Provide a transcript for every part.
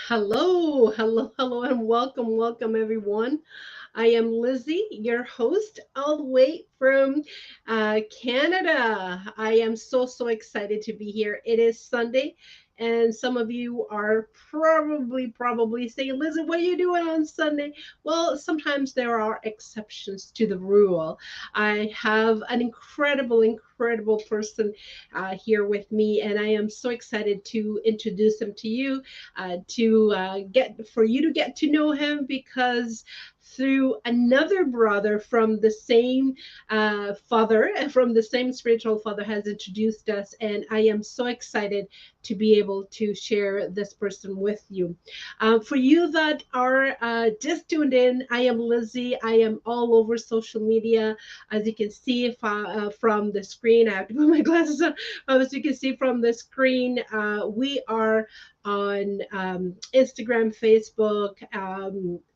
Hello, hello, hello, and welcome, everyone. I am Lizzie, your host, all the way from Canada. I am so excited to be here. It is Sunday, and some of you are probably saying, Lizzie, what are you doing on Sunday? Well, sometimes there are exceptions to the rule. I have an incredible person here with me, and I am so excited to introduce him to you to get for you to get to know him because through another brother from the same father and from the same spiritual father has introduced us, and I am so excited to be able to share this person with you. For you that are just tuned in, I am Lizzie. I am all over social media. As you can see from the screen, I have to put my glasses on. As you can see from the screen, we are on Instagram, Facebook,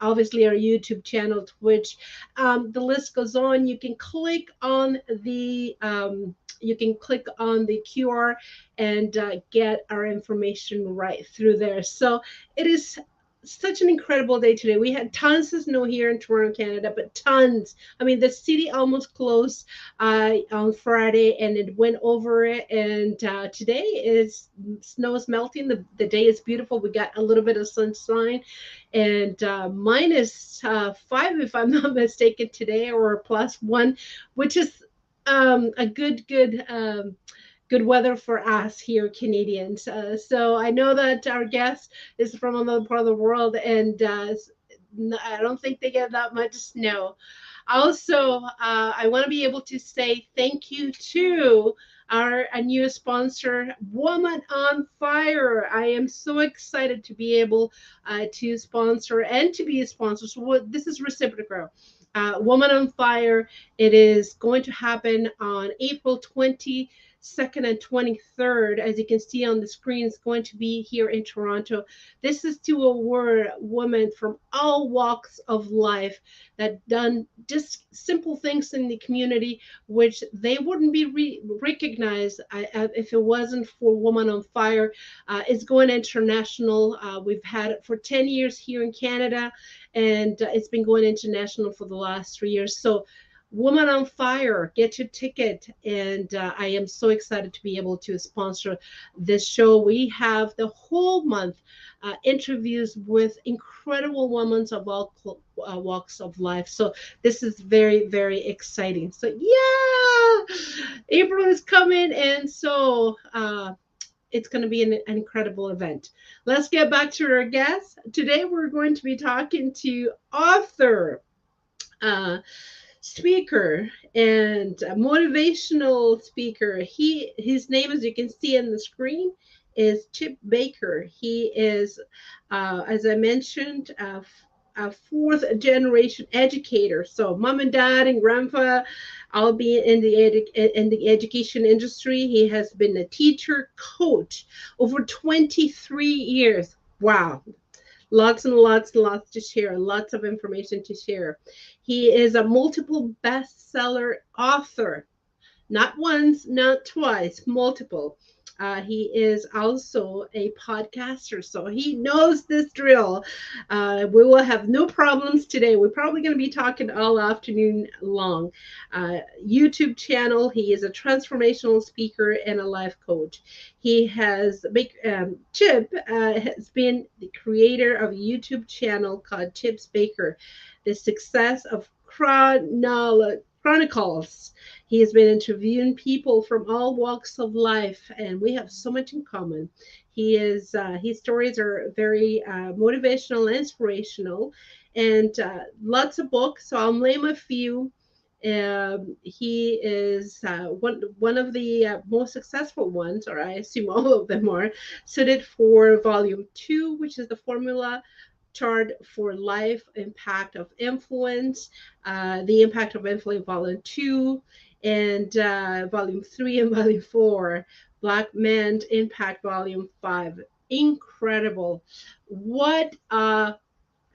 obviously our YouTube channel, Twitch. The list goes on. You can click on the QR and get our information right through there. So it is such an incredible day today. We had tons of snow here in Toronto, Canada, but tons. I mean, the city almost closed on Friday, and it went over it. And today is snow is melting. The day is beautiful. We got a little bit of sunshine, and -5, if I'm not mistaken, today, or +1, which is a good weather for us here Canadians. So I know that our guest is from another part of the world, and I don't think they get that much snow. Also, I want to be able to say thank you to our a new sponsor, Woman on Fire. I am so excited to be able to sponsor and to be a sponsor. So this is reciprocal. Woman on Fire. It is going to happen on April 22nd and 23rd. As you can see on the screen, it's going to be here in Toronto. This is to award women from all walks of life that done just simple things in the community which they wouldn't be recognized if it wasn't for Woman on Fire. It's going international. We've had it for 10 years here in Canada, and it's been going international for the last 3 years. So Woman on Fire, get your ticket. And I am so excited to be able to sponsor this show. We have the whole month interviews with incredible women of all walks of life. So this is very exciting. So yeah, April is coming, and so it's going to be an incredible event. Let's get back to our guest. Today we're going to be talking to author, uh, speaker, and motivational speaker. His name, as you can see on the screen, is Chip Baker. He is, as I mentioned, a fourth generation educator. So mom and dad and grandpa all be in the education industry. He has been a teacher, coach over 23 years. Wow, lots and lots to share, lots of information to share. He is a multiple bestseller author, not once, not twice, multiple. He is also a podcaster, so he knows this drill. We will have no problems today. We're probably going to be talking all afternoon long. YouTube channel. He is a transformational speaker and a life coach. He has Chip has been the creator of a YouTube channel called Chip's Baker, the Success of Chronicles. He has been interviewing people from all walks of life, and we have so much in common. His stories are very motivational, inspirational, and lots of books. So I'll name a few. He is one of the most successful ones, or I assume all of them are, suited for Volume 2, which is the formula chart for life impact of influence, the impact of influence, volume 2, and volume 3 and volume 4, Black Man's Impact, volume 5. Incredible. What a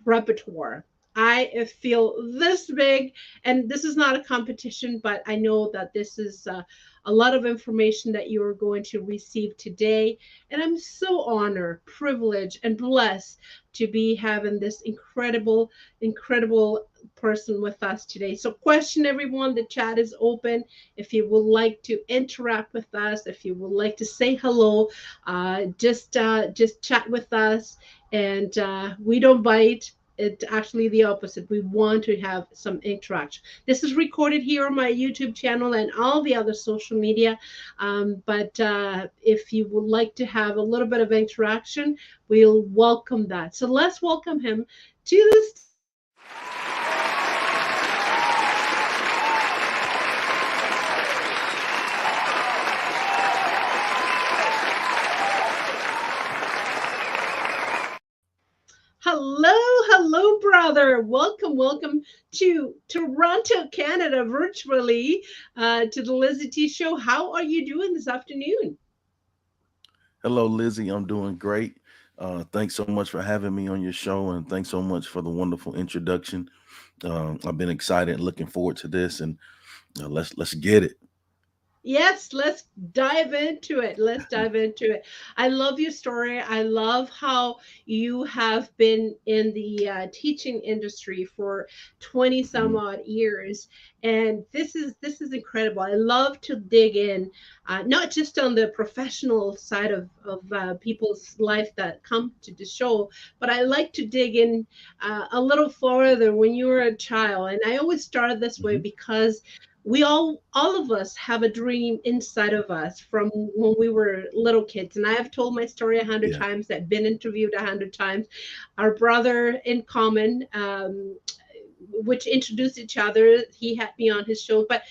repertoire. I feel this big, and this is not a competition, but I know that this is a lot of information that you are going to receive today. And I'm so honored, privileged, and blessed to be having this incredible person with us today. So, question everyone, the chat is open. If you would like to interact with us, if you would like to say hello, just chat with us. And we don't bite. It's actually the opposite. We want to have some interaction. This is recorded here on my YouTube channel and all the other social media. But if you would like to have a little bit of interaction, we'll welcome that. So let's welcome him to the stage. Hello, hello, brother. Welcome to Toronto, Canada, virtually to the LizyT show. How are you doing this afternoon? Hello, Lizzie. I'm doing great. Thanks so much for having me on your show, and thanks so much for the wonderful introduction. I've been excited and looking forward to this, and let's get it. Yes, let's dive into it. Let's dive into it. I love your story. I love how you have been in the teaching industry for 20 some Mhm. odd years. And this is incredible. I love to dig in, not just on the professional side of people's life that come to the show, but I like to dig in a little further when you were a child. And I always started this way Mhm. because we all of us have a dream inside of us from when we were little kids. And I have told my story 100 times. I've been interviewed 100 times. Our brother in common, which introduced each other, he had me on his show. But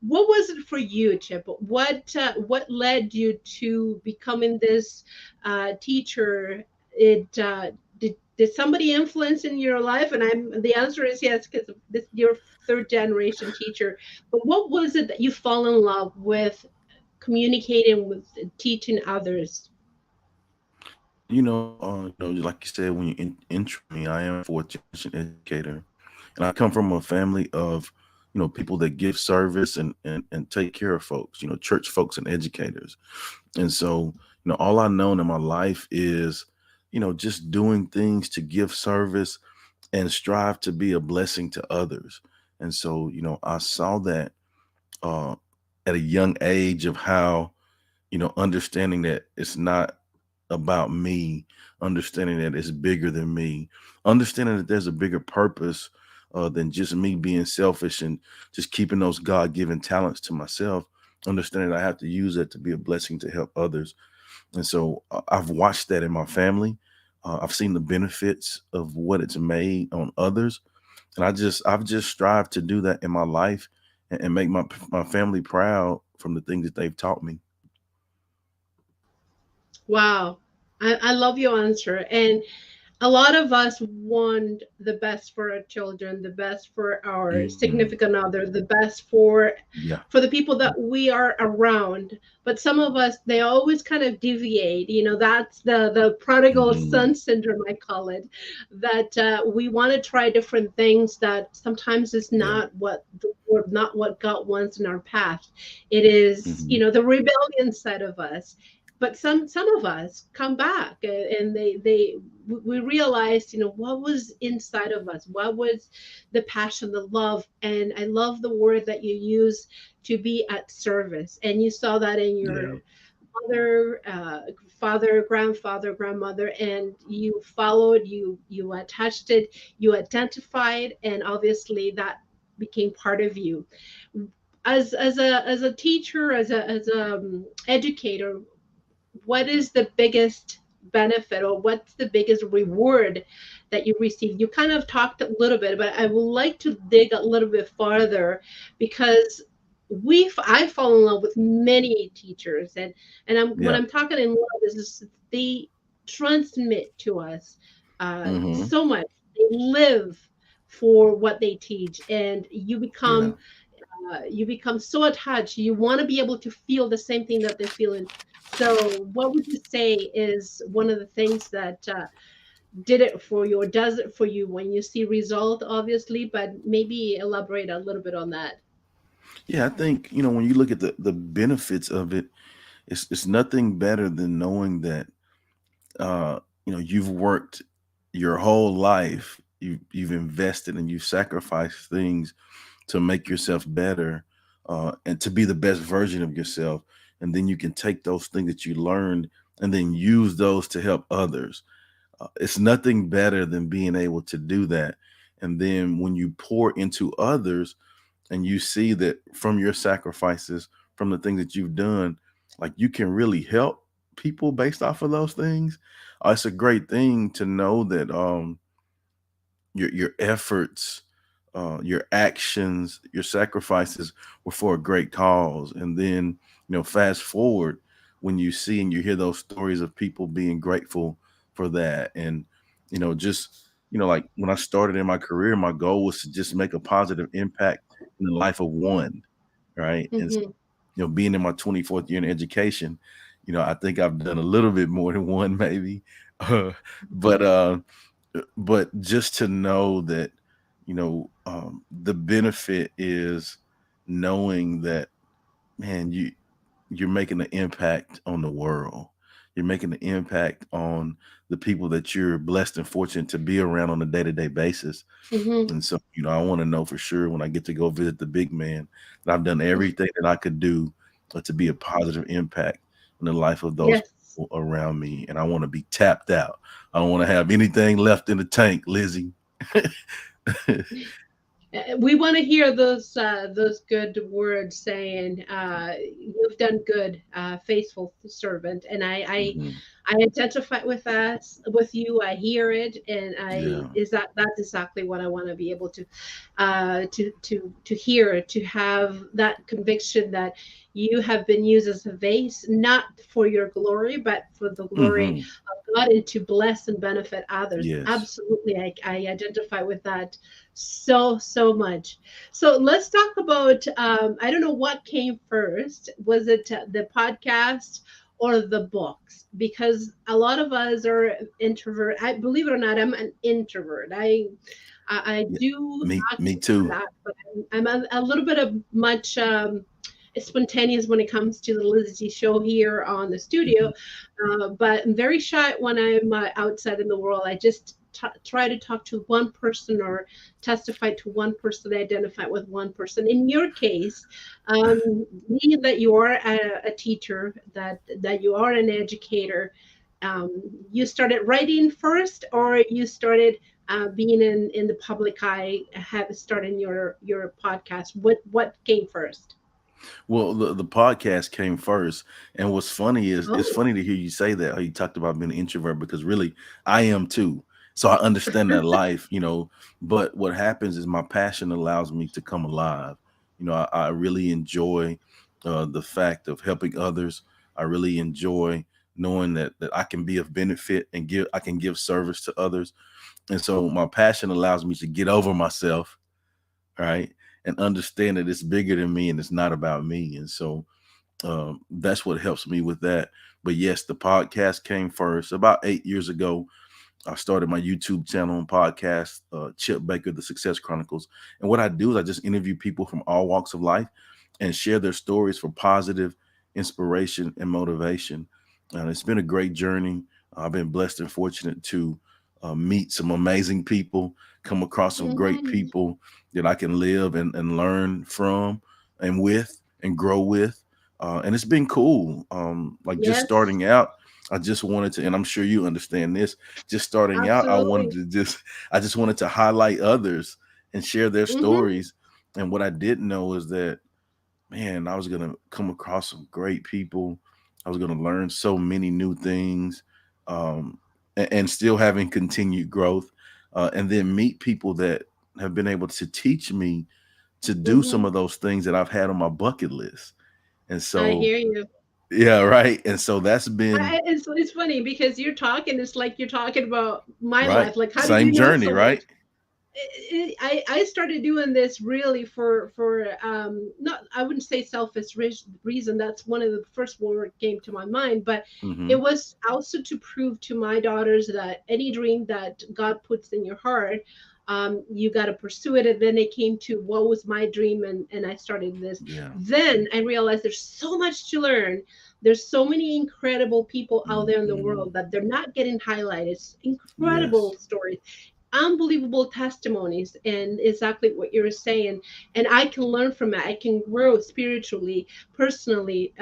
what was it for you, Chip? What led you to becoming this teacher? It did somebody influence in your life? And I'm the answer is yes, because this you're third generation teacher. But what was it that you fall in love with communicating with teaching others? Like you said when you intro me, I am a fourth generation educator, and I come from a family of people that give service and take care of folks. Church folks and educators. And so, all I know in my life is, just doing things to give service and strive to be a blessing to others. And so, I saw that uh, at a young age of how, understanding that it's not about me, understanding that it's bigger than me, understanding that there's a bigger purpose than just me being selfish and just keeping those God given talents to myself, understanding that I have to use that to be a blessing to help others. And so I've watched that in my family. I've seen the benefits of what it's made on others, and I've just strived to do that in my life and make my family proud from the things that they've taught me. Wow. I love your answer. And a lot of us want the best for our children, the best for our Mhm. significant other, the best Yeah. for the people that we are around. But some of us, they always kind of deviate. That's the prodigal Mhm. son syndrome, I call it. That we want to try different things that sometimes is Yeah. not what God wants in our path. It is, Mhm. the rebellion side of us. But some of us come back, and they we realized, what was inside of us, what was the passion, the love. And I love the word that you use, to be at service. And you saw that in Yeah. your mother, father, grandfather, grandmother, and you followed, you attached it, you identified, and obviously that became part of you. As a teacher, as a educator, what is the biggest benefit, or what's the biggest reward that you receive? You kind of talked a little bit, but I would like to dig a little bit farther, because I fall in love with many teachers, and when Yeah. I'm talking in love is they transmit to us Mhm. so much. They live for what they teach, and Yeah. you become so attached. You want to be able to feel the same thing that they're feeling. So, what would you say is one of the things that did it for you, or does it for you when you see result, obviously, but maybe elaborate a little bit on that? Yeah, I think, when you look at the benefits of it, it's nothing better than knowing that you've worked your whole life, you've invested and you've sacrificed things to make yourself better, and to be the best version of yourself. And then you can take those things that you learned and then use those to help others. It's nothing better than being able to do that. And then when you pour into others and you see that from your sacrifices, from the things that you've done, like you can really help people based off of those things. It's a great thing to know that your efforts, your actions, your sacrifices were for a great cause. And then, fast forward when you see and you hear those stories of people being grateful for that. And, just, like when I started in my career, my goal was to just make a positive impact in the life of one. Right. And, Mm-hmm. being in my 24th year in education, I think I've done a little bit more than one, maybe. Uh, but, just to know that the benefit is knowing that, man, you're making an impact on the world. You're making an impact on the people that you're blessed and fortunate to be around on a day-to-day basis. Mm-hmm. And so, I want to know for sure when I get to go visit the big man that I've done everything that I could do to be a positive impact in the life of those Yes. people around me. And I want to be tapped out. I don't want to have anything left in the tank, Lizzie. We want to hear those good words saying, "You've done good, faithful servant." And Mhm. I identify with that with you. I hear it, and I Yeah. is that that's exactly what I want to be able to hear, to have that conviction that you have been used as a vase, not for your glory, but for the glory Hmm. of God, and to bless and benefit others. Yes. Absolutely, I identify with that so much. So let's talk about, I don't know what came first. Was it the podcast or the books? Because a lot of us are introvert. I believe it or not, I'm an introvert. I Yeah. do Me document a too. lot, but I'm a little bit of much spontaneous when it comes to the LizyT show here on the studio. Mhm. But I'm very shy when I'm outside in the world. I just try to talk to one person or testify to one person, identify with one person. In your case, being that you are a teacher, that you are an educator, you started writing first, or you started being in the public eye, have starting your podcast. What came first? Well, the podcast came first, and what's funny is it's Oh. funny to hear you say that. How you talked about being an introvert because really I am too. So I understand that life, But what happens is my passion allows me to come alive. I really enjoy the fact of helping others. I really enjoy knowing that I can be of benefit and I can give service to others. And so my passion allows me to get over myself, right? And understand that it's bigger than me and it's not about me. And so that's what helps me with that. But yes, the podcast came first about 8 years ago. I started my YouTube channel and podcast, Chip Baker, The Success Chronicles. And what I do is I just interview people from all walks of life and share their stories for positive inspiration and motivation. And it's been a great journey. I've been blessed and fortunate to meet some amazing people, come across some great Hmm. people that I can live and learn from and with and grow with. And it's been cool. Like just Yes, starting out, I just wanted to, and I'm sure you understand this, just starting out, absolutely. I just wanted to highlight others and share their Hmm. stories. And what I didn't know is that, man, I was going to come across some great people. I was going to learn so many new things, and still having continued growth, and then meet people that have been able to teach me to do some Hmm. of those things that I've had on my bucket list. And I so, hear you. yeah, right. And so that's been It's funny because you're talking. It's like you're talking about my right. life. Like, how did Same you know journey, so much? right? I started doing this really for not, I wouldn't say selfish reason. That's one of the first word came to my mind, but it Hmm. was also to prove to my daughters that any dream that God puts in your heart, you got to pursue it. And then it came to what was my dream, and I started this. Yeah. Then I realized there's so much to learn. There's so many incredible people out there in the Hmm. world that they're not getting highlighted. It's incredible Yes. stories, unbelievable testimonies, and exactly what you're saying. And I can learn from it. I can grow spiritually, personally,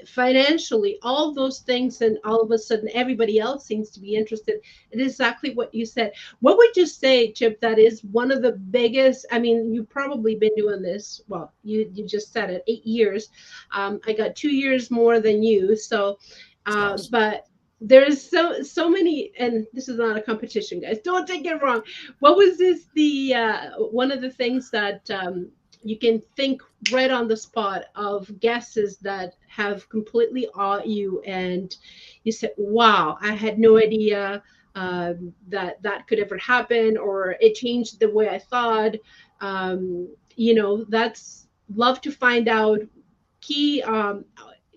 financially, all those things. And all of a sudden everybody else seems to be interested in exactly what you said. What would you say, Chip, that is one of the biggest, I mean, you've probably been doing this, well, you just said it, 8 years. I got 2 years more than you. So Awesome. but there's so many, and this is not a competition, guys, don't take it wrong. What was this, the one of the things that you can think right on the spot of guesses that have completely awed you, and you said, wow, I had no idea that that could ever happen, or it changed the way I thought. That's love to find out key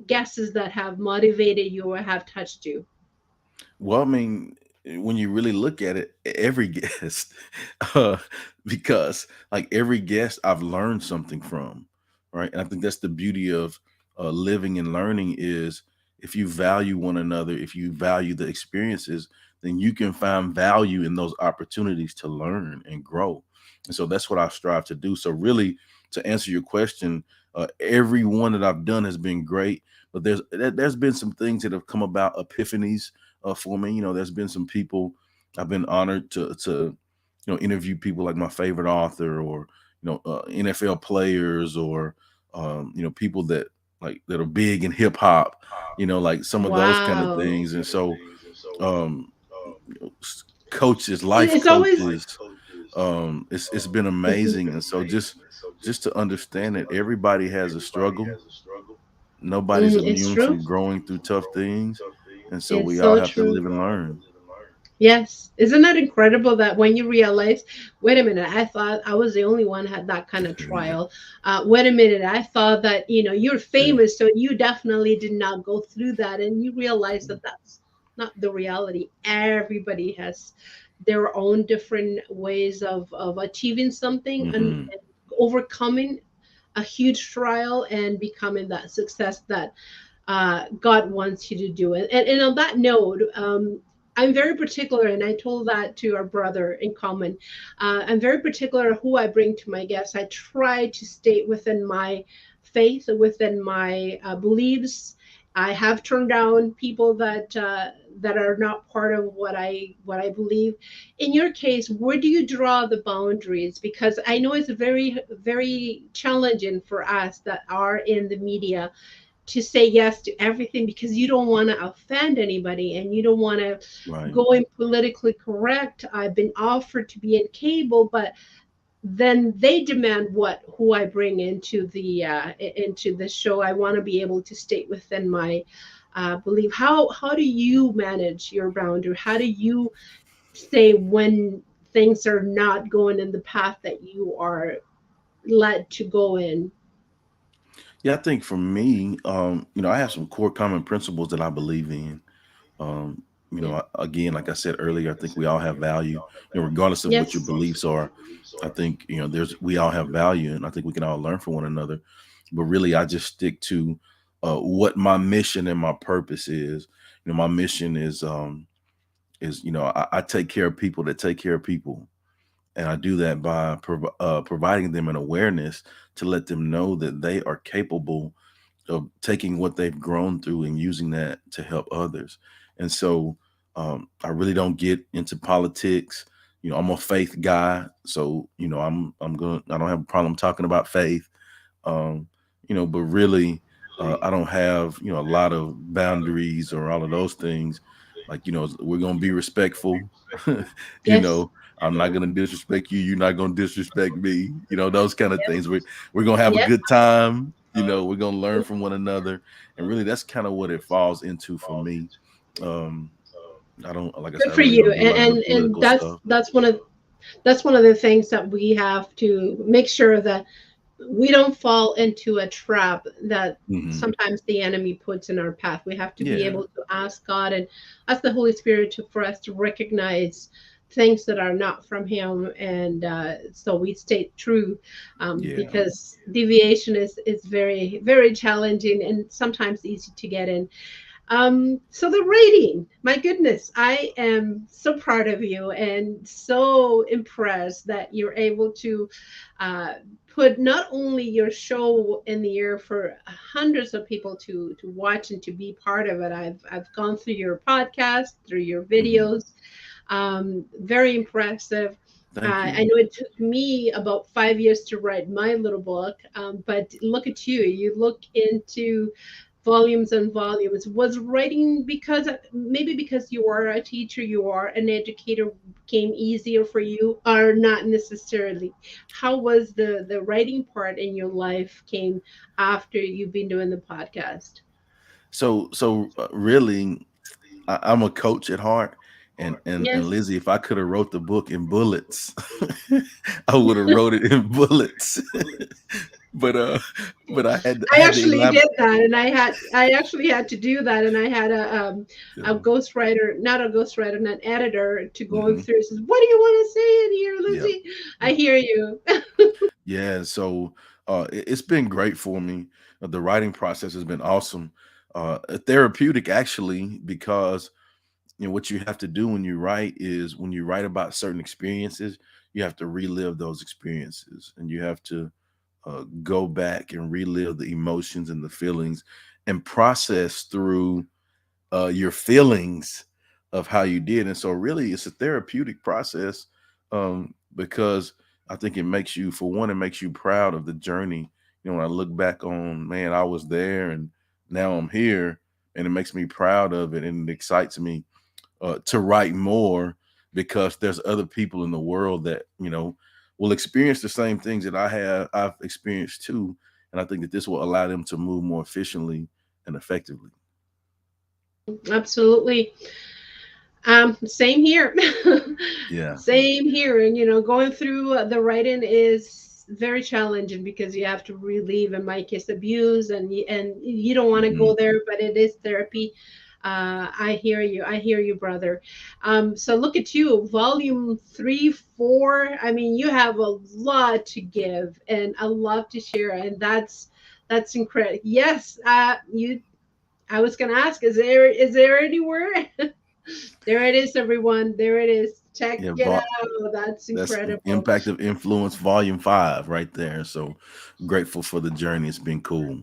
guesses that have motivated you or have touched you. Well, I mean, when you really look at it, every guest, uh, because like every guest I've learned something from, right? And I think that's the beauty of living and learning is if you value one another, if you value the experiences, then you can find value in those opportunities to learn and grow. And so that's what I strive to do. So really, to answer your question, every one that I've done has been great, but there's been some things that have come about epiphanies for me. There's been some people I've been honored to interview people like my favorite author or NFL players or people that are big in hip hop. Like some of those kind of Wow. things, and so um, coaches, life It's always coaches. It's been amazing, and so just to understand that everybody has a struggle. Nobody's it's immune true. from growing through tough things, and so It's we all so have to true. live and learn. Yes. Isn't that incredible that when you realize, wait a minute, I thought I was the only one had that kind of Yeah, trial. Wait a minute, I thought that, you're yeah, famous, so you definitely did not go through that. And you realize that that's not the reality. Everybody has their own different ways of achieving something, hmm, and overcoming a huge trial and becoming that success that God wants you to do it. And on that note, I'm very particular, and I told that to our brother in common. I'm very particular who I bring to my guests. I try to stay within my faith, within my beliefs. I have turned down people that are not part of what I believe. In your case, where do you draw the boundaries? Because I know it's very very challenging for us that are in the media to say yes to everything, because you don't want to offend anybody and you don't want to right. go in politically correct. I've been offered to be in cable, but then they demand what who I bring into the show. I want to be able to stay within my belief. How do you manage your boundary? How do you say when things are not going in the path that you are led to go in? Yeah, I think for me, I have some core common principles that I believe in. Um, Yeah. again, like I said earlier, I think we all have value. Regardless of what your Yes. beliefs are, I think there's we all have value, and I think we can all learn from one another. But really, I just stick to what my mission and my purpose is. My mission is I take care of people that take care of people, and I do that by providing them an awareness to let them know that they are capable of taking what they've grown through and using that to help others. And so I really don't get into politics. I'm a faith guy, so I don't have a problem talking about faith. um, but really, I don't have a lot of boundaries or all of those things. Like we're gonna be respectful. you Yes. know, I'm not gonna disrespect you. You're not gonna disrespect me. Those kind of things. We're gonna have a Yes. good time. We're gonna learn from one another, and really, that's kind of what it falls into for me. Um, I don't, like I said, Good I for really you. don't do a and lot of the and, and political that's stuff. that's one of That's one of the things that we have to make sure that we don't fall into a trap that Hmm. sometimes the enemy puts in our path. We have to be Yeah. able to ask God and ask the Holy Spirit to, for us to recognize things that are not from Him, and so we stay true, Yeah. because deviation is very very challenging and sometimes easy to get in. So the rating, my goodness, I am so proud of you and so impressed that you're able to uh, put not only your show in the air for hundreds of people to watch and to be part of it. I've gone through your podcast, through your Hmm. videos. Very impressive. Thank I you. know it took me about 5 years to write my little book, but look at you. You look into volumes and volumes. Was writing, because maybe because you are a teacher, you are an educator, came easier for you, or not necessarily? How was the writing part in your life came after you've been doing the podcast? So really, I'm a coach at heart, and Yes. Lizzie, if I could have wrote the book in bullets, I would have wrote it in bullets. but uh, but I I had to actually elaborate. did that, and I actually had to do that, and I had a Yeah. ghostwriter, not a ghostwriter, an editor to go Hmm. through. Says, "What do you want to say in here, Yep. Lizzie?" I Yep. hear you. Yeah. So it's been great for me. The writing process has been awesome, therapeutic actually, because what you have to do when you write is when you write about certain experiences, you have to relive those experiences, and you have to go back and relive the emotions and the feelings and process through your feelings of how you did. And so really it's a therapeutic process, because I think it makes you, for one, it makes you proud of the journey. When I look back on, man, I was there and now I'm here, and it makes me proud of it, and it excites me to write more, because there's other people in the world that will experience the same things that I've experienced too, and I think that this will allow them to move more efficiently and effectively. Absolutely. Same here. Yeah. Same here. And going through the writing is very challenging because you have to relieve, in my case, abuse, and you don't want to Hmm. go there, but it is therapy. I hear you. I hear you, brother. So look at you, volume 3, 4. I mean, you have a lot to give and a lot to share, and that's incredible. Yes, you. I was gonna ask, is there anywhere? There it is, everyone. There it is. Check Yeah. it out. That's That's incredible. Impact of Influence, Volume 5, right there. So grateful for the journey. It's been cool.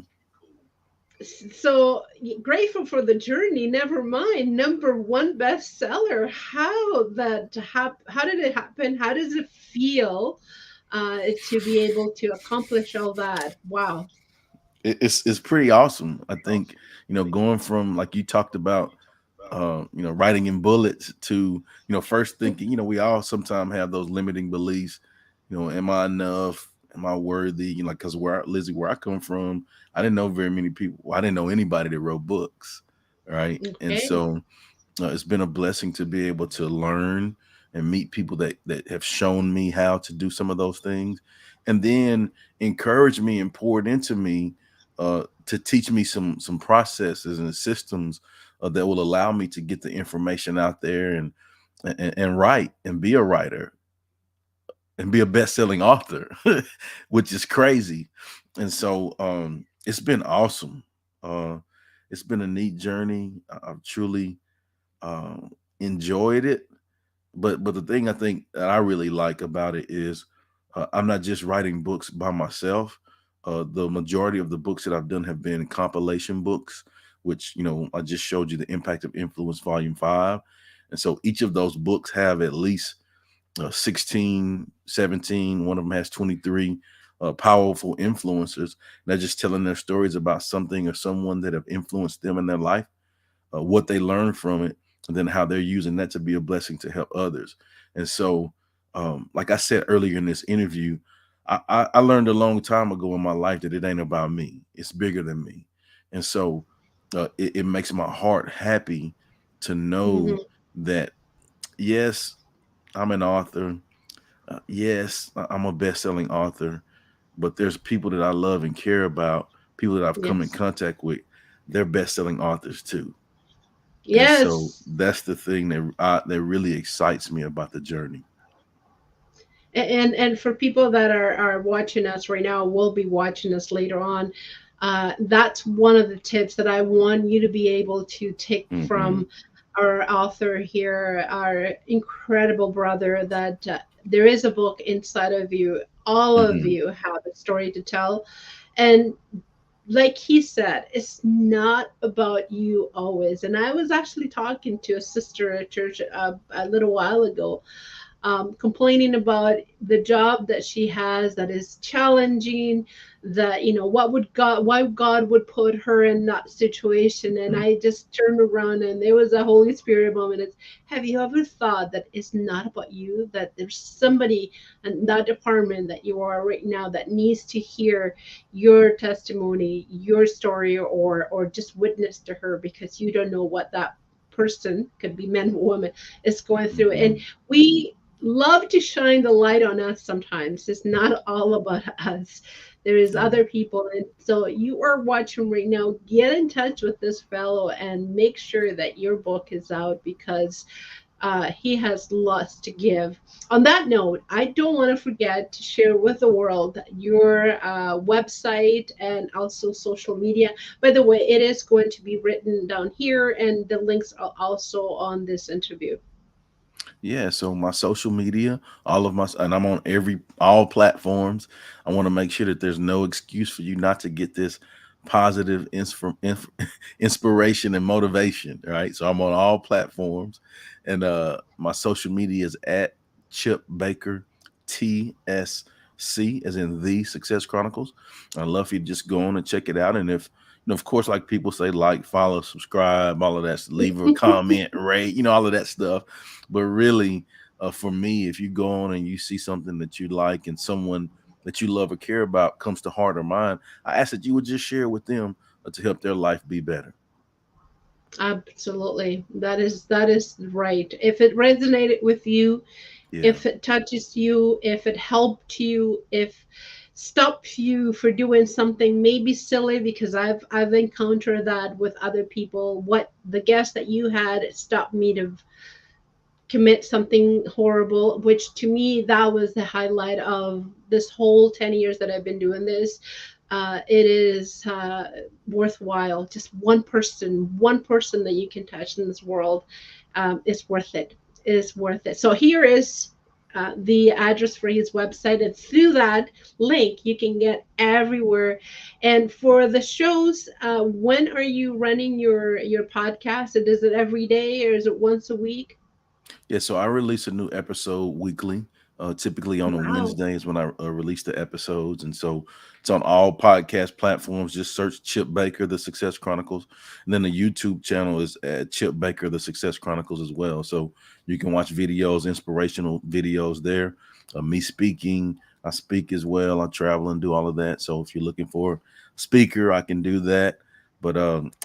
So grateful for the journey. Never mind. Number one bestseller. How did it happen? How does it feel to be able to accomplish all that? Wow. It's pretty awesome. I think going from, like you talked about, writing in bullets to first thinking, we all sometimes have those limiting beliefs. Am I enough? Am I worthy? Like, because where I come from, I didn't know very many people. I didn't know anybody that wrote books, right? And Okay. so it's been a blessing to be able to learn and meet people that have shown me how to do some of those things, and then encourage me and poured into me to teach me some processes and systems that will allow me to get the information out there, and write and be a writer and be a best-selling author, which is crazy. And so it's been awesome. Uh, it's been a neat journey. I've truly uh, enjoyed it. But the thing I think that I really like about it is I'm not just writing books by myself. The majority of the books that I've done have been compilation books, which I just showed you the Impact of Influence Volume 5. And so each of those books have at least 16, 17. One of them has 23 powerful influencers. They're just telling their stories about something or someone that have influenced them in their life, what they learned from it, and then how they're using that to be a blessing to help others. And so, like I said earlier in this interview, I learned a long time ago in my life that it ain't about me; it's bigger than me. And so, it makes my heart happy to know Hmm. that yes, I'm an author. Yes, I'm a best-selling author, but there's people that I love and care about, people that I've come in Yes. contact with, they're best-selling authors too. And so Yes. that's the thing that really excites me about the journey. And for people that are watching us right now, will be watching us later on, that's one of the tips that I want you to be able to take Hmm. from our author here, our incredible brother, that there is a book inside of you. All of Hmm. you have a story to tell. And like he said, it's not about you always. And I was actually talking to a sister at church a little while ago, complaining about the job that she has that is challenging, that what would God, why God would put her in that situation. And I just turned around and there was a Holy Spirit moment. It's, have you ever thought that it's not about you, that there's somebody in that department that you are right now that needs to hear your testimony, your story, or just witness to her, because you don't know what that person, could be man or woman, is going through. And Hmm. we love to shine the light on us sometimes. It's not all about us. There is Yeah. other people. And so you are watching right now, get in touch with this fellow and make sure that your book is out, because he has lots to give. On that note, I don't want to forget to share with the world your website and also social media. By the way, it is going to be written down here, and the links are also on this interview. Yeah, so my social media, all of my, and I'm on all platforms. I want to make sure that there's no excuse for you not to get this positive inspiration and motivation, right? So I'm on all platforms, and my social media is at Chip Baker TSC, as in the Success Chronicles. I'd love for you to just go on and check it out, and if of course, like people say, like, follow, subscribe, all of that, leave a comment, rate, all of that stuff. But really, for me, if you go on and you see something that you like and someone that you love or care about comes to heart or mind, I ask that you would just share with them to help their life be better. Absolutely. That is right. If it resonated with you, Yeah. if it touches you, if it helped you, if stops you for doing something maybe silly, because I've encountered that with other people. What the guest that you had stopped me to commit something horrible, which to me that was the highlight of this whole 10 years that I've been doing this. It is worthwhile. Just one person that you can touch in this world, is worth it. Is worth it. So here is the address for his website, and through that link you can get everywhere. And for the shows, when are you running your podcast? And is it every day or is it once a week? Yeah, so I release a new episode weekly. Typically on a Wow. Wednesday is when I release the episodes, and so it's on all podcast platforms. Just search Chip Baker, The Success Chronicles, and then the YouTube channel is at Chip Baker, The Success Chronicles as well. So you can watch videos, inspirational videos there. Me speaking, I speak as well. I travel and do all of that. So if you're looking for a speaker, I can do that. But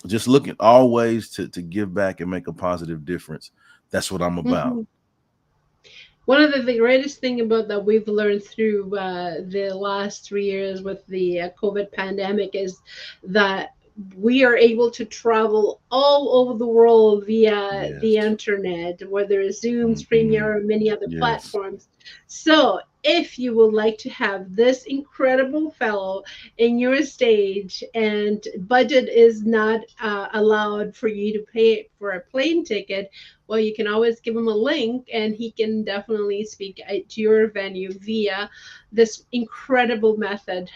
just looking always to give back and make a positive difference. That's what I'm about. Mhm. One of the greatest thing about that we've learned through the last 3 years with the COVID pandemic is that we are able to travel all over the world via the Yes. internet, whether it's Zoom, Mhm. StreamYard, or many other Yes. platforms. So, if you would like to have this incredible fellow in your stage and budget is not allowed for you to pay for a plane ticket, well, you can always give him a link and he can definitely speak at your venue via this incredible method.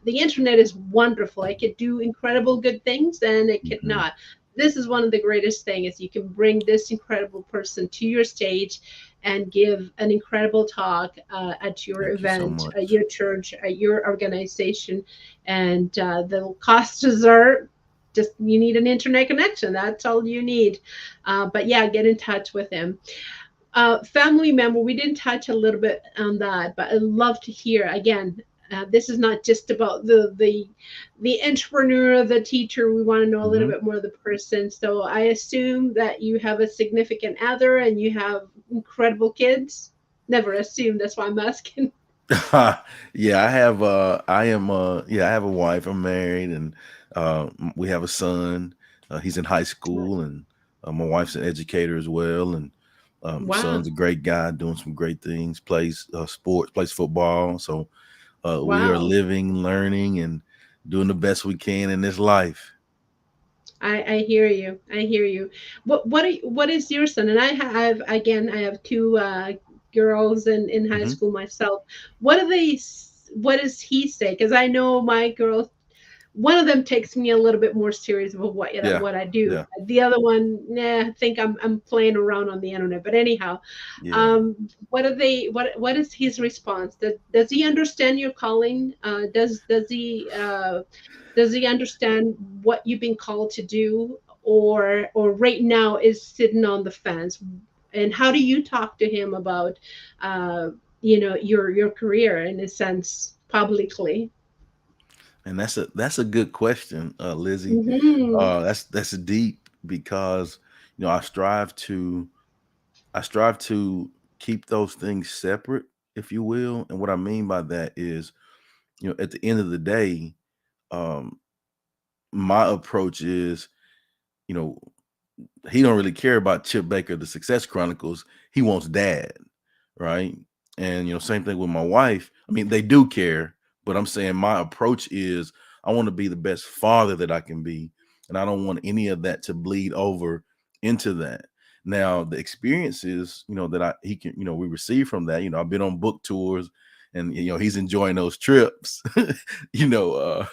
The internet is wonderful. It could do incredible good things and it could Mhm. not. This is one of the greatest things. You can bring this incredible person to your stage and give an incredible talk at your Thank you so event, at much. your church, at your organization. And the costs are just, you need an internet connection. That's all you need. But yeah, get in touch with him. Family member, we didn't touch a little bit on that, but I'd love to hear again. This is not just about the entrepreneur, the teacher. We want to know a little Mhm. bit more of the person. So I assume that you have a significant other and you have incredible kids. never assume. That's why I'm asking. Yeah, I have a wife. I'm married, and we have a son. He's in high school, and my wife's an educator as well. And Wow. son's a great guy, doing some great things. Plays sports, plays football. So we are Wow. living, learning, and doing the best we can in this life. I hear you. I hear you. What is your son? And I have, again, I have two girls in high Hmm. school myself. What do what does he say? Because I know my girls, one of them takes me a little bit more serious of what, you know, Yeah, what I do. yeah, The other one, nah, I think I'm playing around on the internet. But anyhow, yeah. what are they? What is his response? Does he understand your calling? Does he understand what you've been called to do, or right now is sitting on the fence? And how do you talk to him about, uh, your career in a sense publicly? And that's a good question, Lizzie. Hmm. That's deep because I strive to keep those things separate, if you will. And what I mean by that is, at the end of the day, um, my approach is, you know, he don't really care about Chip Baker, the Success Chronicles. He wants dad, right? And same thing with my wife. I mean, they do care, but I'm saying my approach is I want to be the best father that I can be, and I don't want any of that to bleed over into that. Now, the experiences, that he can, we receive from that. I've been on book tours, and he's enjoying those trips. you know, uh,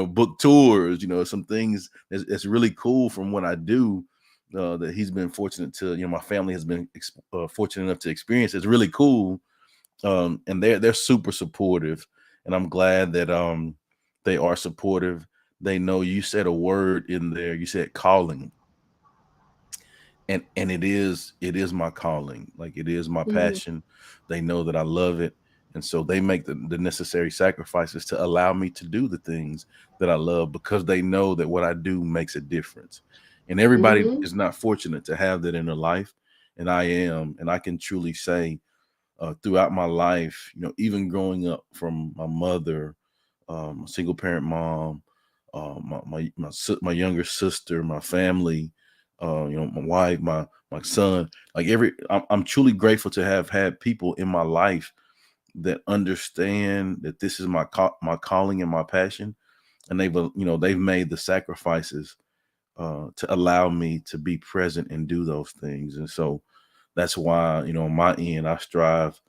book tours. Some things that's really cool from what I do that he's been fortunate to, my family has been fortunate enough to experience. It's really cool, and they're super supportive, and I'm glad that they are supportive. They know you said a word in there. You said calling, and it is my calling. Like it is my Hmm. passion. They know that I love it, and so they make the necessary sacrifices to allow me to do the things that I love because they know that what I do makes a difference. And everybody Hmm. is not fortunate to have that in their life, and I am, and I can truly say throughout my life, even growing up from my mother, a single parent mom, my younger sister, my family, my wife, my son, like I'm truly grateful to have had people in my life that understand that this is my calling and my passion, and they've made the sacrifices to allow me to be present and do those things. And so that's why, on my end, I strive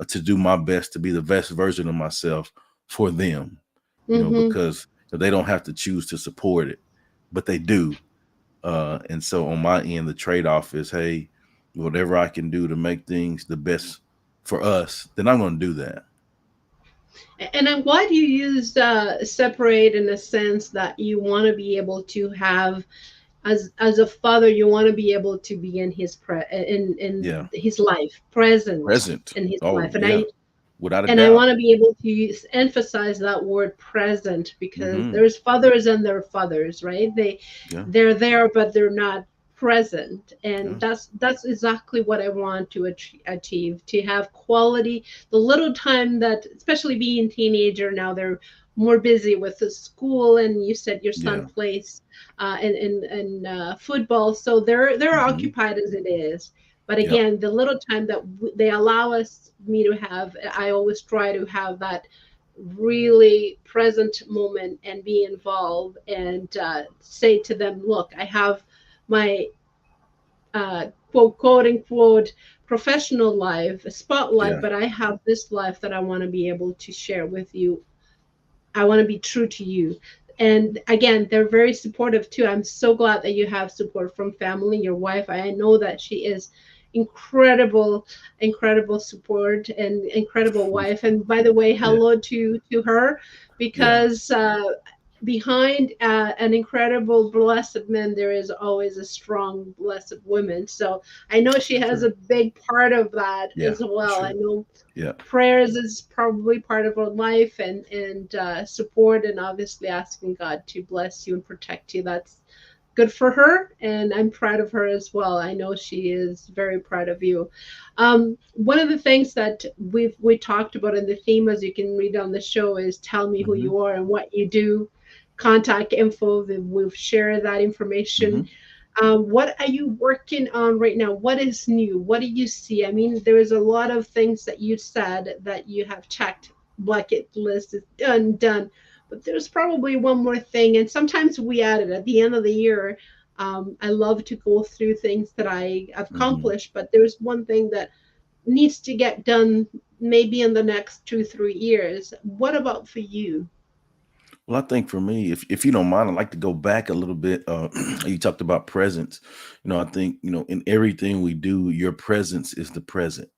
to do my best to be the best version of myself for them, Hmm. because they don't have to choose to support it, but they do. And so on my end, the trade off is, hey, whatever I can do to make things the best for us, then I'm going to do that. And I'm glad you used separate in the sense that you want to be able to have, as a father, you want to be able to be in Yeah. in his life, present Present. in his Oh, life. yeah. Without a And I doubt. want to be able to emphasize that word present, because Hmm. there's fathers and there are fathers, right? Yeah. They're there, but they're not present. And Yeah. that's exactly what I want to achieve, to have quality. The little time that, especially being teenager now, they're more busy with the school, and you said your son Yeah. plays in football, so they're Hmm. occupied as it is. But Yep. again, the little time that they allow me to have, I always try to have that really present moment and be involved, and say to them, look, I have my quote unquote professional life, spotlight, Yeah. but I have this life that I want to be able to share with you. I want to be true to you. And again, they're very supportive too. I'm so glad that you have support from family, your wife. I know that she is incredible, incredible support and incredible wife. And by the way, Yeah. hello to her, Yeah. because behind an incredible blessed man, there is always a strong blessed woman. So I know she For has sure. a big part of that Yeah. as For well. I sure. know Yeah. prayers is probably part of our life, and support, and obviously asking God to bless you and protect you. That's good for her, and I'm proud of her as well. I know she is very proud of you. One of the things that we talked about in the theme, as you can read on the show, is tell me who Hmm. you are and what you do. Contact info. We've shared that information. Hmm. What are you working on right now? What is new? What do you see? I mean, there is a lot of things that you said that you have checked. Bucket list is done. But there's probably one more thing. And sometimes we add it at the end of the year. I love to go through things that I have Hmm. accomplished, but there's one thing that needs to get done maybe in the next 2, 3 years. What about for you? Well, I think for me, if you don't mind, I'd like to go back a little bit. You talked about presence. I think in everything we do, your presence is the present.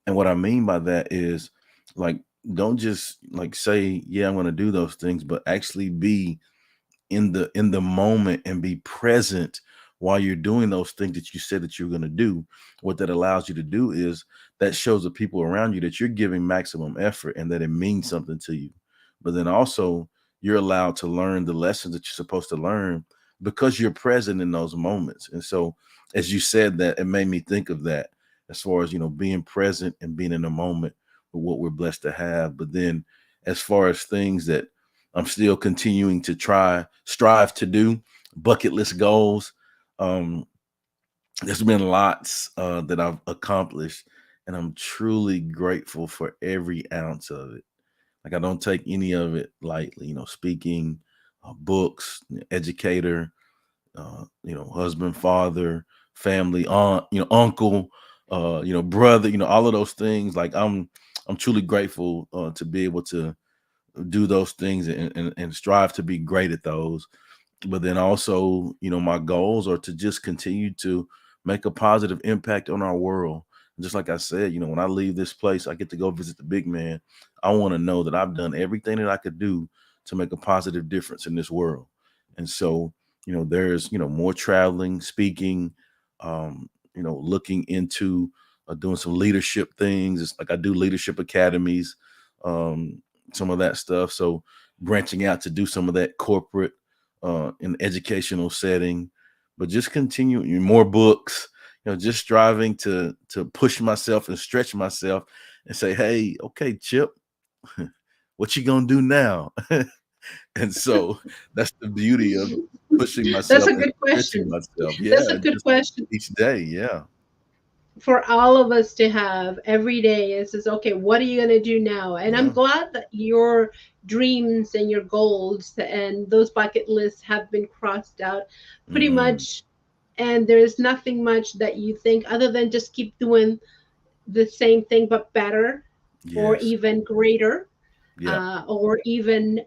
And what I mean by that is, like, don't just like say, yeah, I'm going to do those things, but actually be in the moment and be present while you're doing those things that you said that you're going to do. What that allows you to do is that shows the people around you that you're giving maximum effort and that it means something to you. But then also you're allowed to learn the lessons that you're supposed to learn because you're present in those moments. And so as you said that, it made me think of that, as far as being present and being in the moment with what we're blessed to have. But then as far as things that I'm still continuing to strive to do, bucket list goals. Um, there's been lots that I've accomplished, and I'm truly grateful for every ounce of it. Like, I don't take any of it lightly. Speaking, books, educator, husband, father, family, aunt, uncle, brother, all of those things. Like, I'm truly grateful to be able to do those things and strive to be great at those. But then also, my goals are to just continue to make a positive impact on our world. Just like I said, when I leave this place, I get to go visit the big man. I want to know that I've done everything that I could do to make a positive difference in this world. And so, there's, more traveling, speaking, looking into doing some leadership things. It's like I do leadership academies, um, some of that stuff. So branching out to do some of that corporate in educational setting, but just continuing more books, just striving to push myself and stretch myself and say, hey, okay, Chip, what you gonna do now? And so that's the beauty of pushing That's myself a and good stretching question. myself. Yeah, That's a and good just question each day. Yeah. for all of us to have every day. Is okay, what are you going to do now? And I'm Yeah. glad that your dreams and your goals and those bucket lists have been crossed out pretty Hmm. much. And there's nothing much that you think other than just keep doing the same thing but better or Yes. even greater, Yeah. or even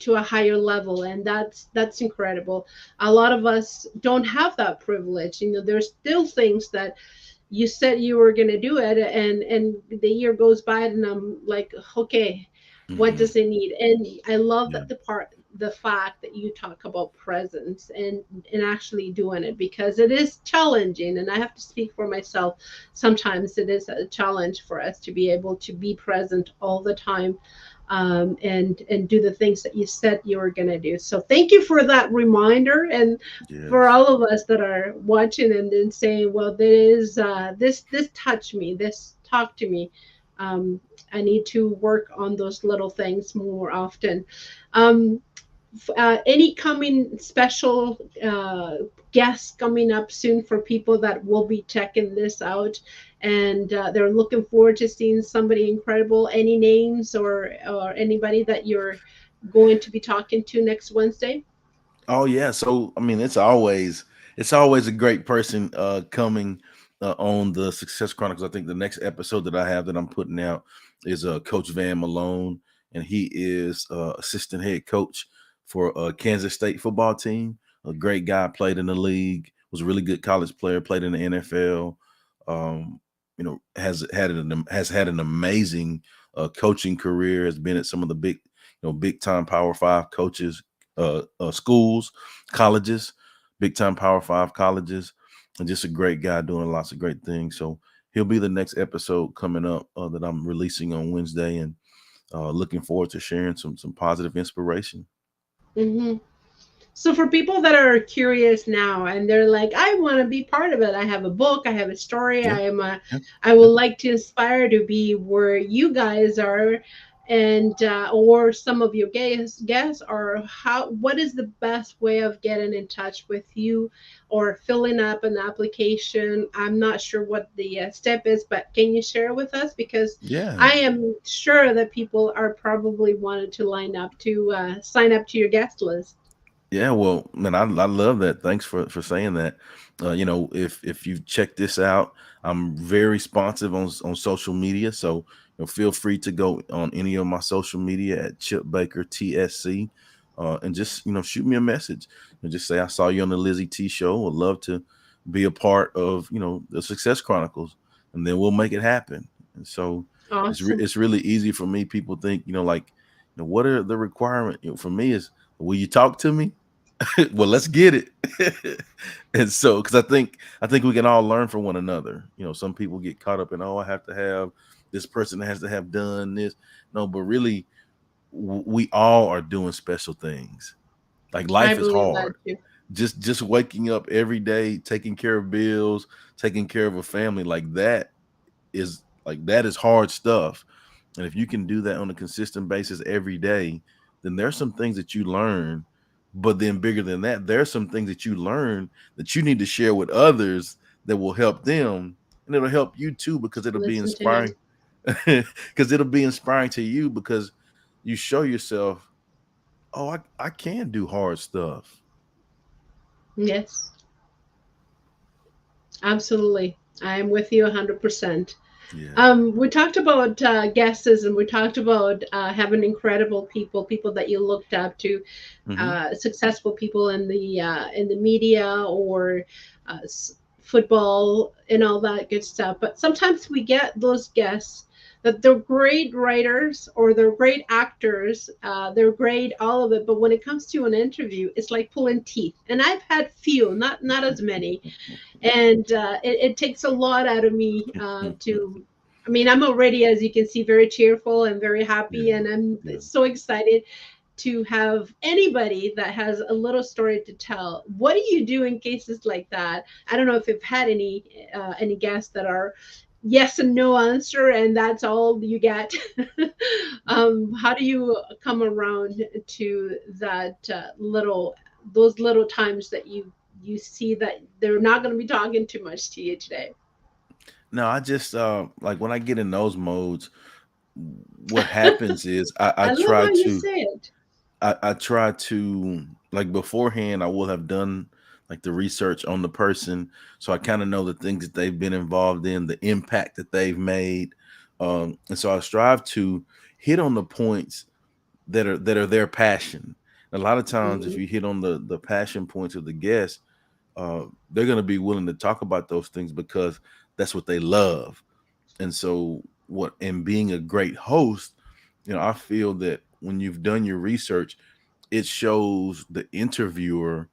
to a higher level. And that's incredible. A lot of us don't have that privilege. There's still things that you said you were going to do it, and the year goes by and I'm like, okay, what Hmm. does it need? And I love Yeah. that the fact that you talk about presence and actually doing it, because it is challenging, and I have to speak for myself. Sometimes it is a challenge for us to be able to be present all the time, and do the things that you said you were going to do. So thank you for that reminder, and for Yes. all of us that are watching and then saying, "Well, this touched me, this talked to me." Um, I need to work on those little things more often. Um, any coming special guests coming up soon for people that will be checking this out, and they're looking forward to seeing somebody incredible? Any names or anybody that you're going to be talking to next Wednesday? Oh yeah. So I mean, it's always a great person coming on the Success Chronicles. I think the next episode that I have that I'm putting out is Coach Van Malone, and he is assistant head coach for Kansas State football team. A great guy, played in the league, was a really good college player, played in the NFL. Has had an amazing coaching career. Has been at some of the big time Power Five coaches schools, colleges, big time Power Five colleges, and just a great guy doing lots of great things. So he'll be the next episode coming up that I'm releasing on Wednesday, and looking forward to sharing some positive inspiration. Hmm. So for people that are curious now and they're like, I want to be part of it. I have a book, I have a story, Yeah, yeah, I would yeah, like to inspire to be where you guys are, and or some of your guests, or how, what is the best way of getting in touch with you or filling up an application? I'm not sure what the step is, but can you share with us? Because yeah. I am sure that people are probably wanting to line up to sign up to your guest list. Yeah, well, man, I love that. Thanks for saying that. If you check this out, I'm very responsive on social media. So feel free to go on any of my social media at Chip Baker TSC, and just shoot me a message and just say I saw you on the LizyT show. Would love to be a part of the Success Chronicles, and then we'll make it happen. And so Awesome. it's really easy for me. People think like what are the requirement for me is, will you talk to me? Well, let's get it. And so, because I think we can all learn from one another. Some people get caught up in, oh, I have to have this person has to have done this. No, but really, we all are doing special things. Like I life is believe that hard. too. Just waking up every day, taking care of bills, taking care of a family, that is hard stuff. And if you can do that on a consistent basis every day, then there's some things that you learn. But then bigger than that, there's some things that you learn that you need to share with others that will help them. And it'll help you too, because it'll be Listen to him. inspiring. Because it'll be inspiring to you, because you show yourself, oh, I can do hard stuff. Yes, absolutely. I am with you 100%. Yeah. We talked about guests, and we talked about having incredible people, people that you looked up to, Hmm. successful people in the media or uh, football and all that good stuff. But sometimes we get those guests that they're great writers or they're great actors, they're great all of it. But when it comes to an interview, it's like pulling teeth. And I've had few, not as many, and it takes a lot out of me to. I mean, I'm already, as you can see, very cheerful and very happy, Yeah. and I'm Yeah. so excited to have anybody that has a little story to tell. What do you do in cases like that? I don't know if you've had any guests that are yes and no answer, and that's all you get. How do you come around to that little those little times that you see that they're not going to be talking too much to you today? No, I just like when I get in those modes, what happens is I love how you say it. I try to, like, beforehand I will have done like the research on the person, so I kind of know the things that they've been involved in, the impact that they've made. And so I strive to hit on the points that are their passion. A lot of times if Hmm. you hit on the passion points of the guest, they're going to be willing to talk about those things because that's what they love. And so, what in being a great host, I feel that when you've done your research, it shows the interviewee,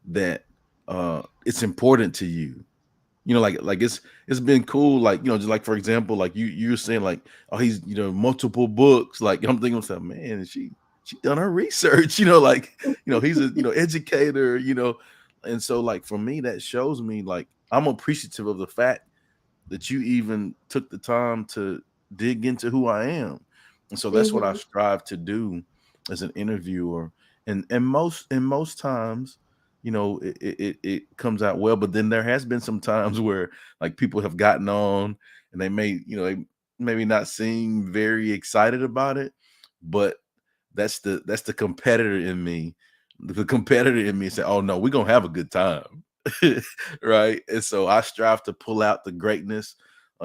that it's important to you. Like it's been cool, like, just like, for example, like you're saying, like, oh, he's multiple books. Like, I'm thinking to myself, man, she done her research. Like, he's a educator. And so, like, for me, that shows me, like, I'm appreciative of the fact that you even took the time to dig into who I am. And so that's what I Hmm. strive to do as an interviewer. And most times, it comes out well. But then there has been some times where, like, people have gotten on and they maybe not seem very excited about it, but that's the competitor in me. The competitor in me say, "Oh no, we're gonna have a good time." Right? And so I strive to pull out the greatness,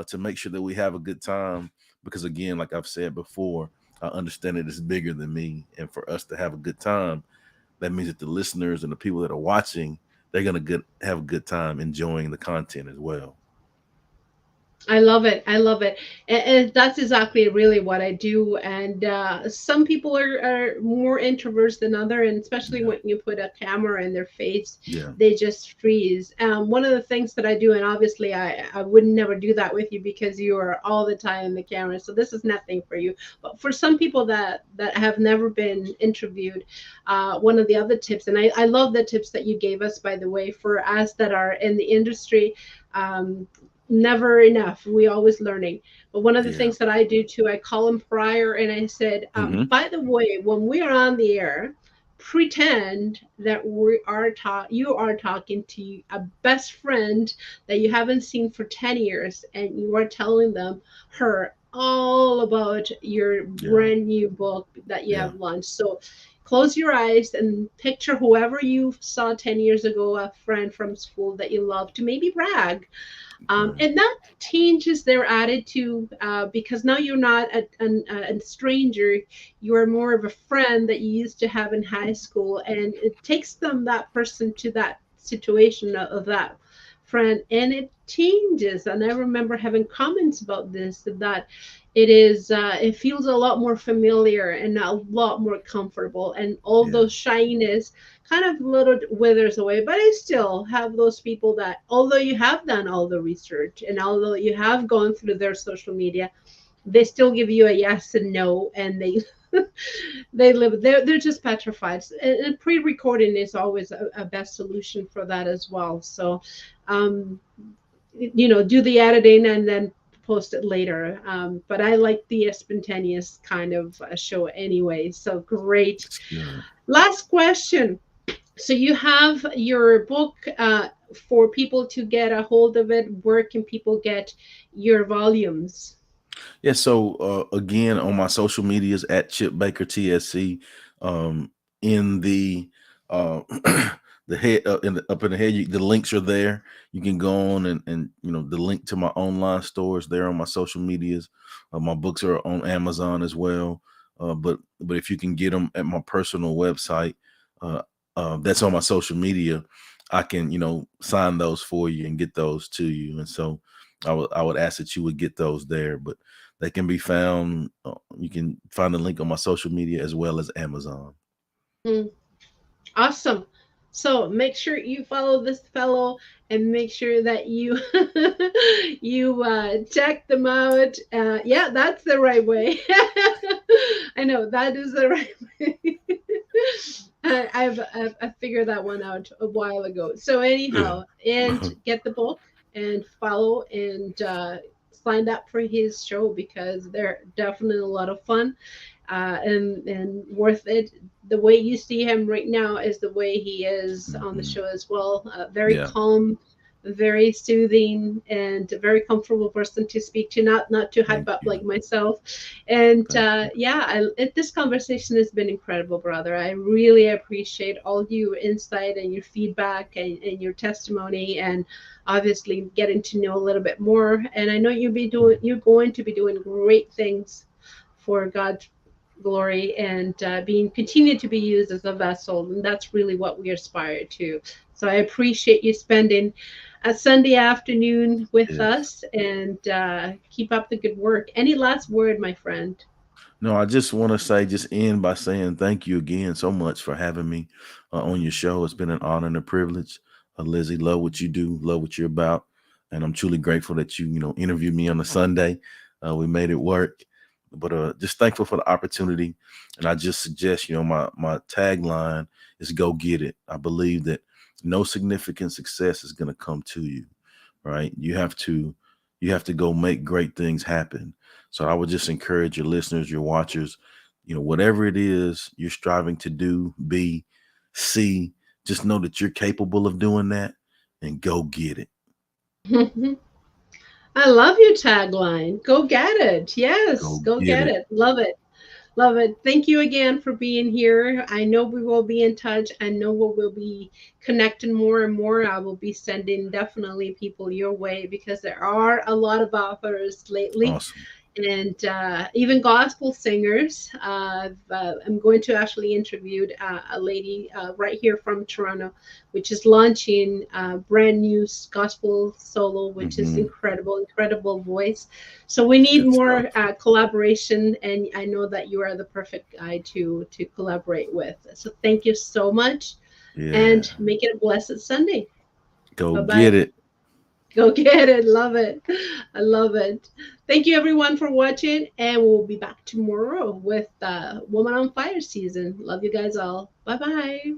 to make sure that we have a good time, because, again, like I've said before, I understand it is bigger than me, and for us to have a good time, that means that the listeners and the people that are watching, they're gonna have a good time enjoying the content as well. I love it. I love it. And that's exactly really what I do. And some people are more introverts than other, and especially Yeah, when you put a camera in their face, yeah, they just freeze. One of the things that I do, and obviously I would never do that with you because you are all the time in the camera. So this is nothing for you. But for some people that have never been interviewed, one of the other tips, and I love the tips that you gave us, by the way, for us that are in the industry. Um, Never enough. We always learning. But one of the yeah. things that I do too, I call him prior and I said, Hmm. by the way, when we are on the air, pretend that you are talking to a best friend that you haven't seen for 10 years and you are telling them her all about your Yeah, brand new book that you yeah, have launched. So close your eyes and picture whoever you saw 10 years ago, a friend from school that you love, to maybe brag, right. and that changes their attitude, because now you're not a stranger. You're more of a friend that you used to have in high school, and it takes them, that person, to that situation of that friend, and it changes. And I remember having comments about this, that it feels a lot more familiar and a lot more comfortable, and all Yeah, those shyness kind of little withers away. But I still have those people that, although you have done all the research and although you have gone through their social media, they still give you a yes and no, and they they're just petrified. And pre-recording is always a best solution for that as well. So, um, do the editing and then post it later. But I like the spontaneous kind of show anyway. So great. it's good. Last question. So you have your book, for people to get a hold of it. Where can people get your volumes? Yeah, so again on my social medias at Chip Baker TSC, in the the head up in the head, the links are there. You can go on and the link to my online stores there on my social medias. My books are on Amazon as well. But if you can get them at my personal website, uh, that's on my social media, I can sign those for you and get those to you. And so I would ask that you would get those there. But they can be found. You can find the link on my social media as well as Amazon. Mm, awesome. So make sure you follow this fellow and make sure that you you check them out. Yeah, that's the right way. I know that is the right way. I've figured that one out a while ago. So Yeah. anyhow, and get the book and follow and sign up for his show because they're definitely a lot of fun, and worth it. The way you see him right now is the way he is on the Hmm. show as well. Very Yeah. calm, very soothing, and a very comfortable person to speak to. Not too hype Thank up you. like myself. And Thank you. yeah, this conversation has been incredible, brother. I really appreciate all your insight and your feedback and your testimony, and obviously getting to know a little bit more. And I know you're going to be doing great things for God glory, and being continue to be used as a vessel, and that's really what we aspire to. So I appreciate you spending a Sunday afternoon with Yes. us, and keep up the good work. Any last word, my friend? No, I just want to say, just end by saying thank you again so much for having me on your show. It's been an honor and a privilege. Lizzie, love what you do, love what you're about, and I'm truly grateful that you interviewed me on a Sunday. We made it work, but just thankful for the opportunity. And I just suggest, my tagline is "Go get it." I believe that no significant success is going to come to you, right? You have to go make great things happen. So I would just encourage your listeners, your watchers, whatever it is you're striving to do, be, see, just know that you're capable of doing that and go get it. I love your tagline. Go get it. Yes, Go go get get it. it. Love it. Love it. Thank you again for being here. I know we will be in touch. I know we will be connecting more and more. I will be sending definitely people your way because there are a lot of authors lately, Awesome. and even gospel singers. I'm going to actually interview a lady right here from Toronto, which is launching brand new gospel solo, which is Hmm. incredible, incredible voice. So we need Good more stuff. collaboration, and I know that you are the perfect guy to collaborate with. So thank you so much, Yeah. and make it a blessed Sunday. Go Bye get bye. it. Go get it. Love it. I love it. Thank you everyone for watching, and we'll be back tomorrow with Woman on Fire season. Love you guys all. Bye bye.